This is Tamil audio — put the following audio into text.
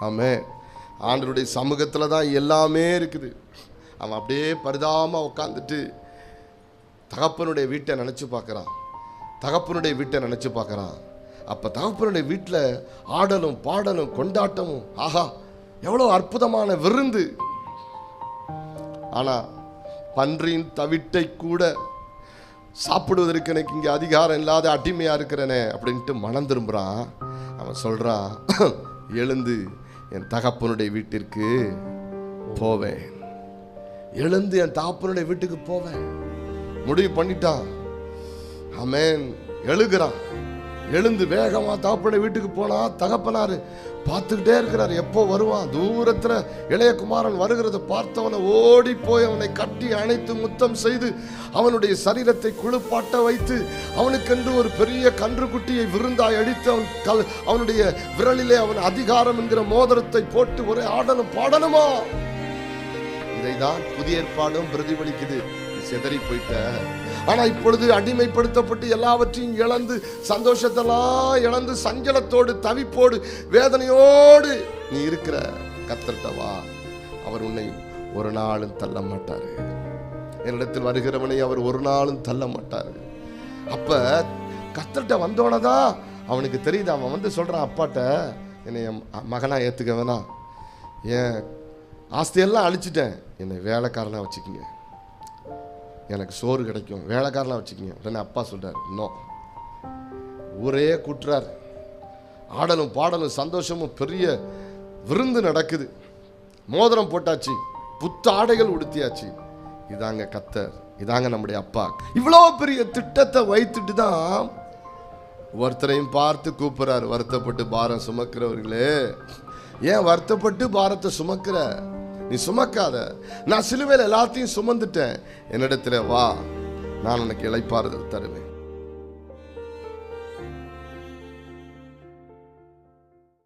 ஆமென். ஆண்டவருடைய சமூகத்தில் தான் எல்லாமே இருக்குது. அவன் அப்படியே பரிதாபமாக உட்காந்துட்டு தகப்பனுடைய வீட்டை நினச்சி பார்க்குறான். தகப்பனுடைய வீட்டை நினச்சி பார்க்குறான். அப்போ தகப்பனுடைய வீட்டில் ஆடலும் பாடலும் கொண்டாட்டமும், ஆஹா எவ்வளோ அற்புதமான விருந்து. ஆனால் பன்றியின் தவிட்டை கூட சாப்பிடுவதற்கு எனக்கு இங்கே அதிகாரம் இல்லாத அடிமையாக இருக்கிறேனே அப்படின்ட்டு மனம் திரும்புகிறான். அவன் சொல்கிறான், எழுந்து என் தகப்பனுடைய வீட்டிற்கு போவேன், எழுந்து என் தகப்பனுடைய வீட்டுக்கு போவேன் முடிவு பண்ணிட்டான். ஆமென். எழுகிறான். எழுந்து வேகமாக தகப்பனுடைய வீட்டுக்கு போனா தகப்பனார் பார்த்துக்கிட்டே இருக்கிறார். எப்போ வருவான்? தூரத்தில் இளைய குமாரன் வருகிறத பார்த்தவனை ஓடி போய் அவனை கட்டி அணைத்து முத்தம் செய்து அவனுடைய சரீரத்தை குளிப்பாட்ட வைத்து அவனுக்கென்று ஒரு பெரிய கன்றுக்குட்டியை விருந்தாய் அடித்து அவனுடைய விரலிலே அவன் அதிகாரம் என்கிற மோதிரத்தை போட்டு ஒரே ஆடலும் பாடலுமா. இதைதான் புதிய ஏற்பாடும் பிரதிபலிக்குது. செதறி போயிட்ட, ஆனா இப்பொழுது அடிமைப்படுத்தப்பட்டு எல்லாவற்றையும் இழந்து சந்தோஷத்தெல்லாம் இழந்து சஞ்சலத்தோடு தவிப்போடு வேதனையோடு நீ இருக்கிற கர்த்தர்ட்ட வா. அவர் உன்னை ஒரு நாளும் தள்ள மாட்டாரு. என்னிடத்தில் வருகிறவனை அவர் ஒரு நாளும் தள்ள மாட்டாரு. அப்ப கர்த்தர்ட்ட வந்தோனதான் அவனுக்கு தெரியுது. அவன் வந்து சொல்றான், அப்பாட்ட என்னை மகனா ஏத்துக்க வேணாம், ஏன் ஆஸ்தியெல்லாம் அழிச்சிட்டேன், என்னை வேலைக்காரனா வச்சுக்கிங்க, எனக்கு சோறு கிடைக்கும், வேலைக்காரலாம் வச்சுக்கிங்க. உடனே அப்பா சொல்றாரு, நோ. ஊரே கூட்டுறார். ஆடலும் பாடலும் சந்தோஷமும் பெரிய விருந்து நடக்குது. மோதிரம் போட்டாச்சு, புத்த ஆடைகள் உடுத்தியாச்சு. இதாங்க கர்த்தர், இதாங்க நம்முடைய அப்பா. இவ்வளோ பெரிய திட்டத்தை வைத்துட்டு தான் ஒருத்தரையும் பார்த்து கூப்பிடுறாரு, வருத்தப்பட்டு பாரம் சுமக்கிறவர்களே. ஏன் வருத்தப்பட்டு பாரத்தை சுமக்கிற? நீ சுமக்காத, நான் சிலுவையில் எல்லாத்தையும் சுமந்துட்டேன், என்னிடத்துல வா, நான் உனக்கு இளைப்பாறுதல் தருவேன்.